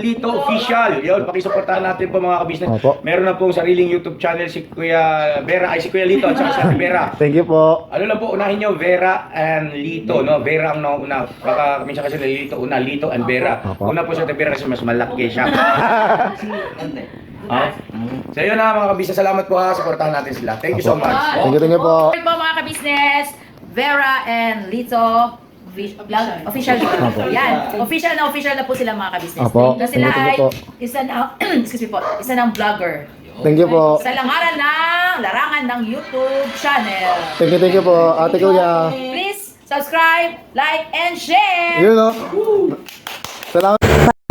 Lito Official. Yun, pakisuportahan natin po mga kabisnes. Opo. Meron na pong sariling YouTube channel si Kuya Vera, si Kuya Lito at saka si Ate Vera. Thank you po. Ano lang po, unahin nyo, Vera and Lito, no? Vera ang nauna. Baka minsan kasi Lito, Lito and Vera. Opo. Una po si Ate Vera kasi mas malaki siya. So yun na mga kabisnes, salamat po ha, supportahan natin sila. Thank you so much. Thank you po. Hi po mga kabisnes, Vera and Lito official dito. Yan. Official na po sila mga kabisnes. Opo. Na sila Thank ay you po. isa na excuse me po, isa ng vlogger. Thank you po. Sa langaran ng larangan ng YouTube channel. Thank you po. Ate Kuya. Please subscribe, like, and share. Yun o. Salamat.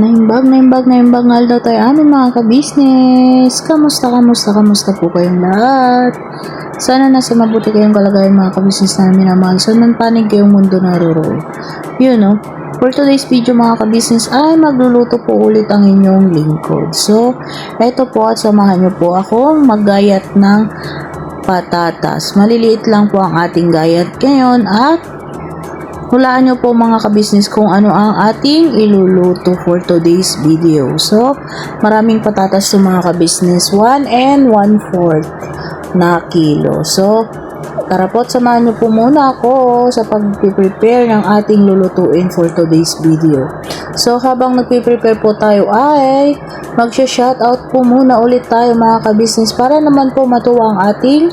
Naimbag nga daw tayo aming mga ka-business. Kamusta po kayong lahat? Sana nasa mabuti kayong kalagayan mga ka-business namin naman. So, panig kayong mundo naroroon. Yun no? For today's video mga ka-business ay magluluto po ulit ang inyong lingkod. So, eto po at samahan nyo po akong maggayat ng patatas. Maliliit lang po ang ating gayat ngayon at hulaan nyo po mga kabisnes kung ano ang ating iluluto for today's video. So, maraming patatas to mga kabisnes. 1 and 1/4 na kilo. So, tara po, samahan nyo po muna ako sa pag-prepare ng ating lulutuin for today's video. So, habang nagpe-prepare po tayo ay magsha-shoutout po muna ulit tayo mga kabisnes para naman po matuwa ang ating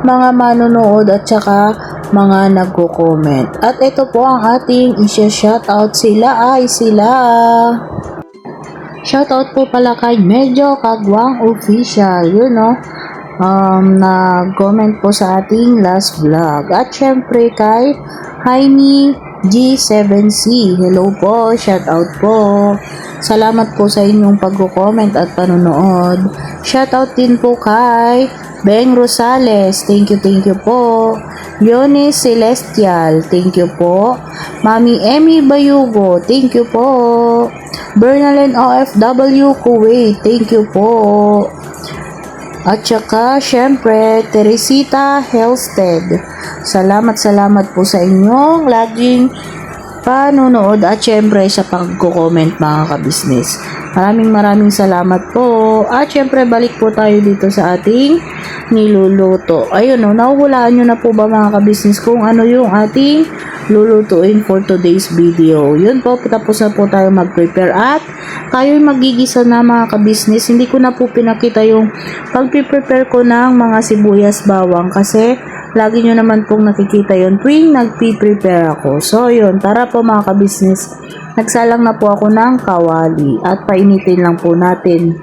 mga manonood at saka mga nagko-comment. At ito po ang ating isya-shoutout, sila. Shoutout po pala kay Medyo Kagwang Official, you know, nag-comment po sa ating last vlog. At syempre kay Jaime G7C, hello po, shoutout po. Salamat po sa inyong pagko-comment at panonood. Shoutout din po kay Beng Rosales, thank you po. Yoni Celestial, thank you po. Mami Emmy Bayugo, thank you po. Bernalyn OFW Kuwait, thank you po. At saka, syempre, Teresita Helsted. Salamat po sa inyong laging panonood at syempre sa pagko-comment mga kabisnes. Maraming salamat po. At syempre, balik po tayo dito sa ating niluluto. Ayun o, nahuhulaan nyo na po ba mga kabisnes kung ano yung ating lulutuin for today's video. Yun po, tapos na po tayo mag-prepare at tayo'y magigisa na mga kabisnes. Hindi ko na po pinakita yung pag-prepare ko ng mga sibuyas bawang kasi lagi nyo naman pong nakikita yun tuwing nag-prepare ako. So yun, tara po mga kabisnes. Nagsalang na po ako ng kawali at painitin lang po natin.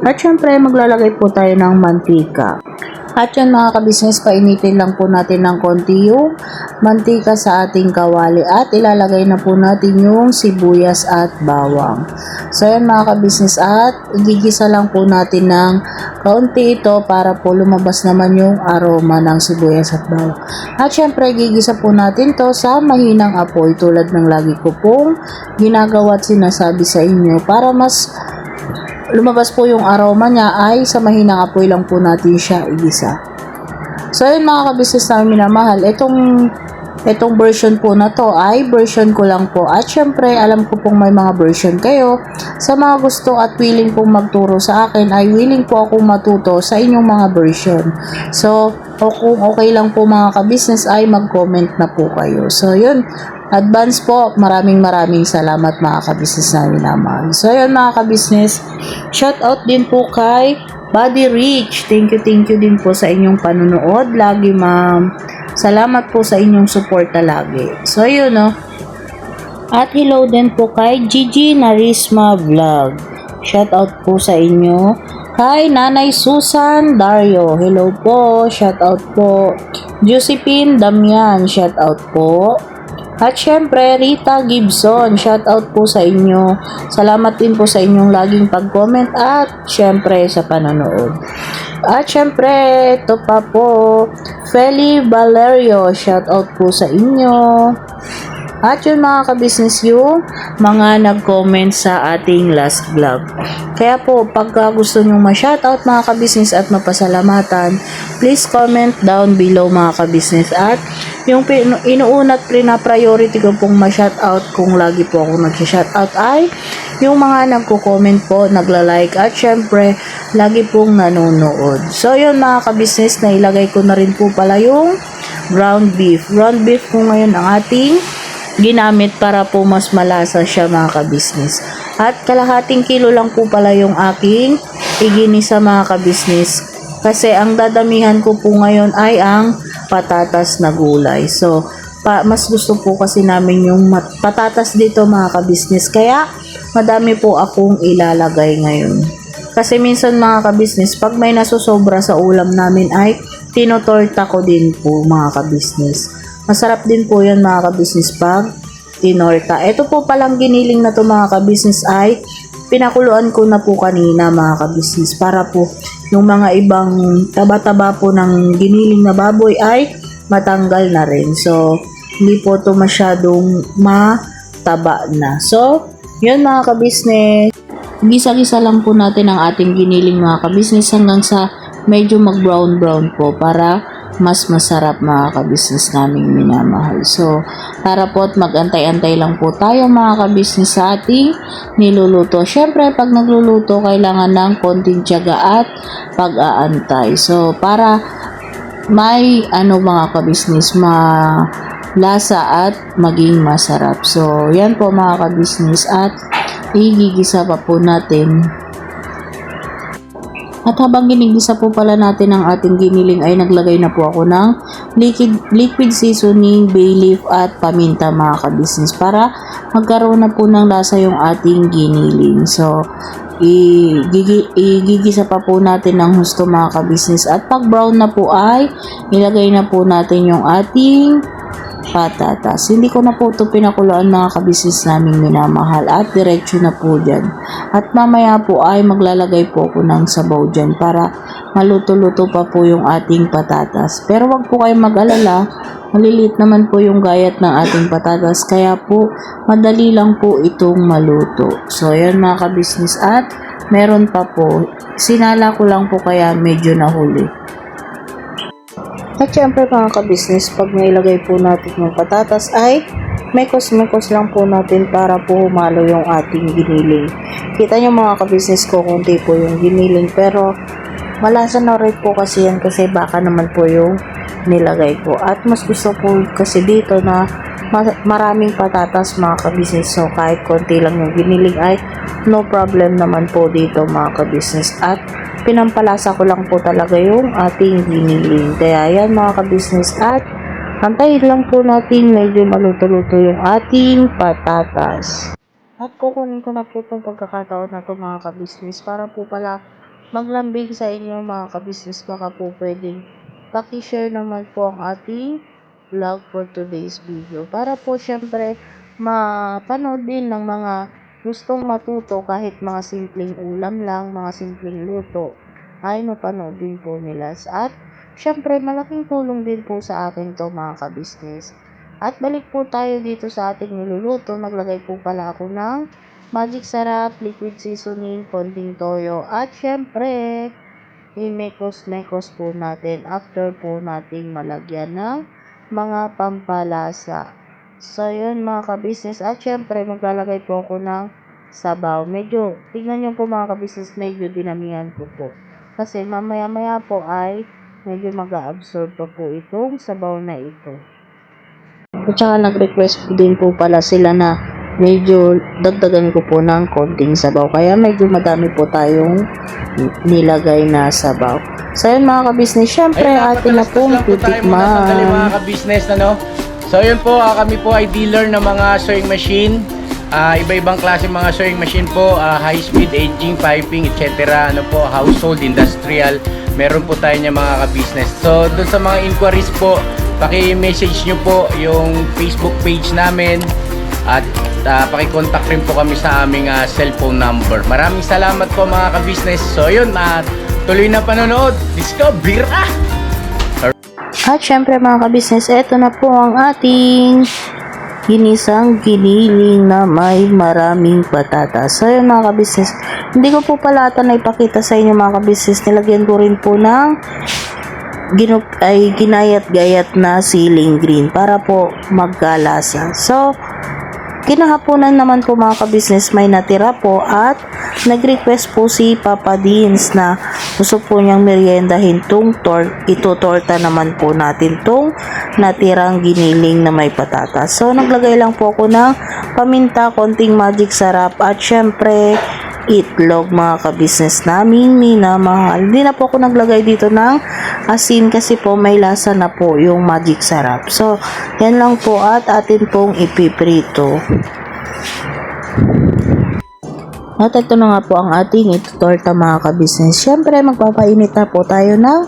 At syempre maglalagay po tayo ng mantika. At yan mga kabisnes, painitin lang po natin ng konti yung mantika sa ating kawali at ilalagay na po natin yung sibuyas at bawang. So yan mga kabisnes, at igigisa lang po natin ng kaunti ito para po lumabas naman yung aroma ng sibuyas at bawang. At syempre gigisa po natin to sa mahinang apoy tulad ng lagi ko pong ginagawa at sinasabi sa inyo para mas lumabas po yung aroma niya ay sa mahinang apoy lang po natin siya igisa. So yun mga kabisnes namin minamahal, itong version po na to ay version ko lang po at syempre alam ko pong may mga version kayo. Sa mga gusto at willing pong magturo sa akin ay willing po akong matuto sa inyong mga version. So kung okay lang po mga kabisnes ay mag-comment na po kayo. So yun, advance po, maraming salamat mga kabisnes namin naman. So yun mga kabisnes, shout out din po kay Body Rich. Thank you din po sa inyong panunood lagi ma'am. Salamat po sa inyong suporta lagi. So yun no. At hello din po kay Gigi Narisma Vlog. Shout out po sa inyo. Kay Nanay Susan Dario, hello po, shout out po. Josephine Damian, shout out po. At syempre, Rita Gibson, shout out po sa inyo. Salamat din po sa inyong laging pag-comment at syempre sa panonood. At syempre, ito pa po, Feli Valerio, shout out po sa inyo. At yun mga kabisnes, yung mga nag-comment sa ating last vlog. Kaya po, pagka gusto nyo ma-shoutout mga kabisnes at mapasalamatan, please comment down below mga kabisnes. At yung inuuna at na-priority ko pong ma-shoutout kung lagi po ako nag-shoutout ay yung mga nagko-comment po, nagla-like, at syempre, lagi pong nanonood. So, yun mga ka-business, na ilagay ko na rin po pala yung ground beef. Ground beef po ngayon ang ating ginamit para po mas malasa siya mga ka-business. At kalahating kilo lang po pala yung aking iginisa mga ka-business. Kasi ang dadamihan ko po ngayon ay ang patatas na gulay. So, mas gusto po kasi namin yung patatas dito mga ka-business. Kaya, madami po akong ilalagay ngayon. Kasi minsan mga ka-business, pag may nasusobra sa ulam namin ay tinotorta ko din po mga ka-business. Masarap din po yan mga ka-business pag tinorta. Ito po palang giniling na to mga ka-business ay pinakuluan ko na po kanina mga ka-business para po yung mga ibang taba-taba po ng giniling na baboy ay matanggal na rin. So, hindi po to masyadong mataba na. So, yun mga ka-business. Gisa-gisa lang po natin ang ating giniling mga ka-business hanggang sa medyo mag-brown-brown po para mas masarap mga ka-business naming minamahal. So, para po at mag-antay-antay lang po tayo mga ka-business sa ating niluluto. Syempre, pag nagluluto, kailangan ng konting tiyaga at pag-aantay. So, para may mga ka-business, lasa at maging masarap. So, yan po mga ka-business at igigisa pa po natin. At habang ginigisa po pala natin ang ating giniling ay naglagay na po ako ng liquid seasoning, bay leaf at paminta mga ka-business para magkaroon na po ng lasa yung ating giniling. So, igigisa pa po natin ng husto mga ka-business at pag brown na po ay ilagay na po natin yung ating patatas. Hindi ko na po ito pinakuluan mga ka-business naming minamahal at diretso na po dyan. At mamaya po ay maglalagay po ako ng sabaw dyan para maluto-luto pa po yung ating patatas. Pero wag po kayong mag-alala, maliliit naman po yung gayat ng ating patatas kaya po madali lang po itong maluto. So yan mga ka-business at meron pa po. Sinala ko lang po kaya medyo nahuli. At syempre mga ka-business, pag nailagay po natin yung patatas ay mekos-mekos lang po natin para po humalo yung ating giniling. Kita nyo mga ka-business ko, konti po yung giniling pero malasa na rin po kasi yan kasi baka naman po yung nilagay ko. At mas gusto po kasi dito na maraming patatas mga ka-business. So kahit konti lang yung giniling ay no problem naman po dito mga ka-business. At pinampalasa ko lang po talaga yung ating giniling. Kaya yan mga ka-business at antayin lang po natin medyo maluto-luto yung ating patatas. At kukunin ko na po itong pagkakataon na ito mga ka-business para po pala maglambing sa inyo mga ka-business. Baka po pwedeng paki-share naman po ang ating vlog for today's video. Para po syempre mapanood din ng mga gustong matuto kahit mga simpleng ulam lang, mga simpleng luto, ay mapanood din po nila. At syempre malaking tulong din po sa akin to mga ka-business. At balik po tayo dito sa ating niluluto. Maglagay po pala ako ng magic sarap, liquid seasoning, konting toyo. At syempre, imekos-mekos po natin after po nating malagyan ng mga pampalasa. So, yun mga ka-business. At syempre, maglalagay po ako ng sabaw. Medyo, tignan nyo po mga ka-business, medyo dinamihan ko po. Kasi mamaya-maya po ay medyo mag-a-absorb pa po itong sabaw na ito. At saka nag-request po din po pala sila na medyo dagdagan ko po ng konting sabaw. Kaya medyo madami po tayong nilagay na sabaw. So, yun mga ka-business, syempre atin na pong titikman. Mga ka-business, So yun po, kami po ay dealer ng mga sewing machine. Iba-ibang klase mga sewing machine po, high speed, aging, piping, etc. Household, industrial. Meron po tayo niya mga ka-business. So doon sa mga inquiries po, paki-message nyo po yung Facebook page namin. At paki-contact rin po kami sa aming cellphone number. Maraming salamat po mga ka-business. So yun, tuloy na panonood. Let's go, bira! At syempre mga ka-business, eto na po ang ating ginisang giniling na may maraming patatas. So yun mga ka-business, hindi ko po pala ito na ipakita sa inyo mga ka-business. Nilagyan ko rin po ng ginayat-gayat na siling green para po magkalasa. So Kinahaponan naman po mga ka-business may natira po at nag-request po si Papa Dins na gusto po niyang meriendahin tong itutorta naman po natin tong natirang giniling na may patatas. So naglagay lang po ako ng paminta, konting magic sarap at syempre itlog mga ka-business namin minamahal. Hindi na po ako naglagay dito ng asin kasi po may lasa na po yung magic sarap. So yan lang po at atin pong ipiprito. At ito na nga po ang ating itutorta mga ka-business. Syempre magpapainit na po tayo ng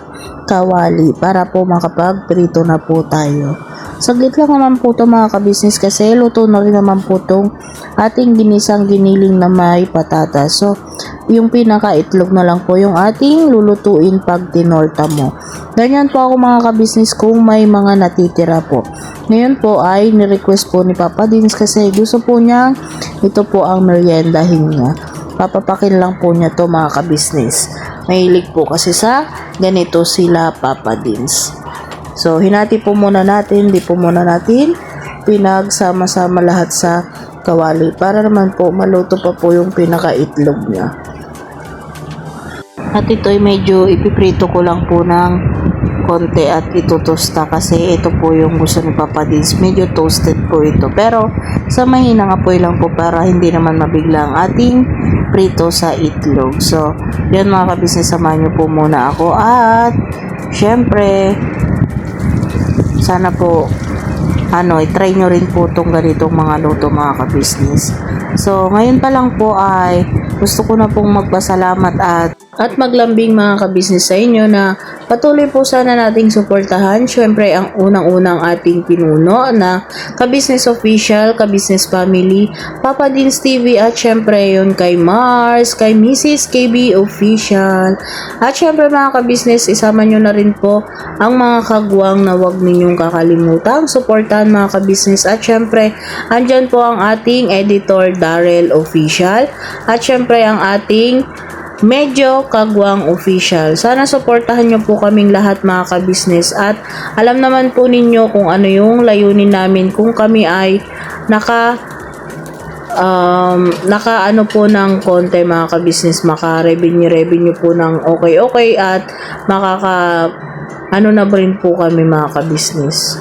kawali para po makapagprito na po tayo. Saglit lang naman po ito mga ka-business kasi luto na rin naman po itong ating ginisang giniling na may patatas. So, yung pinaka-itlog na lang po yung ating lulutuin pag tinorta mo. Ganyan po ako mga ka-business kung may mga natitira po. Ngayon po ay nirequest po ni Papa Dins kasi gusto po niya ito po ang meriendahin niya. Papapakin lang po niya to mga ka-business. Mahilig po kasi sa ganito sila Papa Dins. So, hinati po muna natin, di po muna natin pinagsama-sama lahat sa kawali para naman po maluto pa po yung pinaka-itlog niya. At ito ay medyo ipiprito ko lang po ng konti at itutosta kasi ito po yung gusto ni Papa Dins. Medyo toasted po ito. Pero sa mahina nga po lang po para hindi naman mabigla ang ating prito sa itlog. So, yan mga kabisnes, samahan nyo po muna ako at syempre sana po i-try nyo rin po itong ganitong mga luto mga ka-business. So, ngayon pa lang po ay gusto ko na pong magpasalamat at maglambing mga ka-business sa inyo na patuloy po sana nating suportahan. Syempre, ang unang-unang ating pinuno na ka-business official, ka-business family, Papa Dins TV at syempre yun kay Mars, kay Mrs. KB official. At syempre mga ka-business, isama nyo na rin po ang mga kagwang na wag ninyong kakalimutan suportahan mga ka-business. At syempre, andyan po ang ating editor Darrell official at syempre ang ating Medyo Kagwang official. Sana suportahan nyo po kaming lahat mga ka-business at alam naman po ninyo kung ano yung layunin namin kung kami ay naka ano po ng konti mga ka-business, maka revenue po ng okay at ano na rin po kami mga ka-business.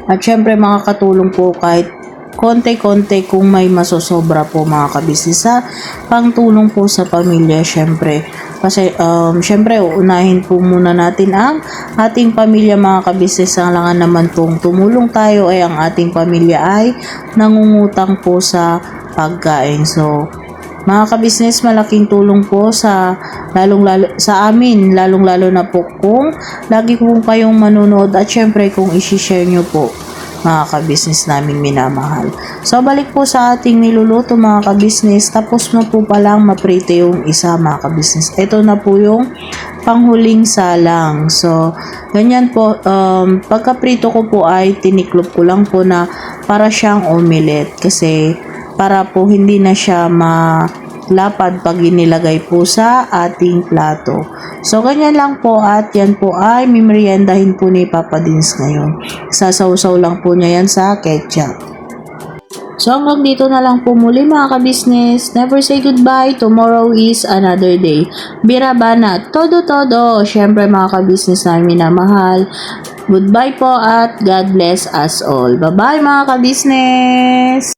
At syempre makakatulong po kahit konti-konti kung may masosobra po mga ka-business sa pangtulong po sa pamilya syempre. Kasi syempre unahin po muna natin ang ating pamilya mga ka-business. Ang langan naman pong tumulong tayo ay ang ating pamilya ay nangungutang po sa pagkain. So mga ka-business, malaking tulong po sa sa amin, lalong-lalo na po kung lagi po kayong manunood at syempre kung i-share nyo po mga ka-business namin minamahal. So, balik po sa ating niluluto mga ka-business. Tapos mo po palang maprito yung isa mga ka-business. Ito na po yung panghuling salang. So, ganyan po. Pagka-prito ko po ay tiniklop ko lang po na para siyang omelette. Kasi para po hindi na siya malapad pag inilagay po sa ating plato. So, ganyan lang po at yan po ay mimeriendahin po ni Papa Dins ngayon. Sasawsaw lang po niya yan sa ketchup. So, hanggang dito na lang po muli mga ka-business. Never say goodbye. Tomorrow is another day. Birabana. Todo. Syempre mga ka-business namin minamahal. Goodbye po at God bless us all. Bye-bye mga ka-business.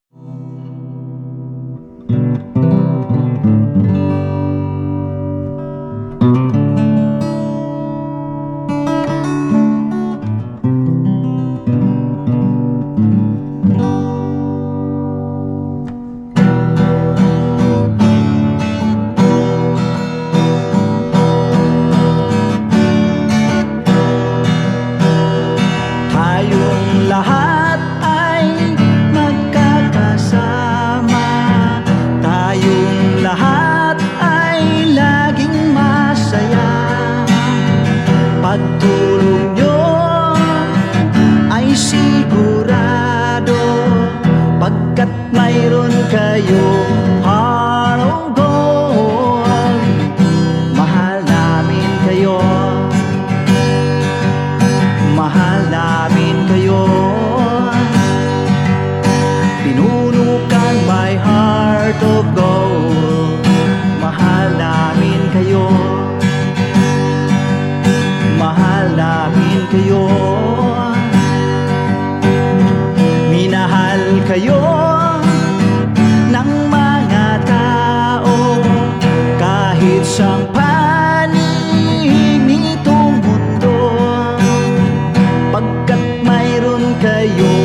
Tayong lahat ay magkakasama. Tayong lahat ay laging masaya. Pagtulong nyo ay sigurado, pagkat mayroon kayo heart of gold. Mahal namin kayo, mahal namin kayo. Pinuno kayo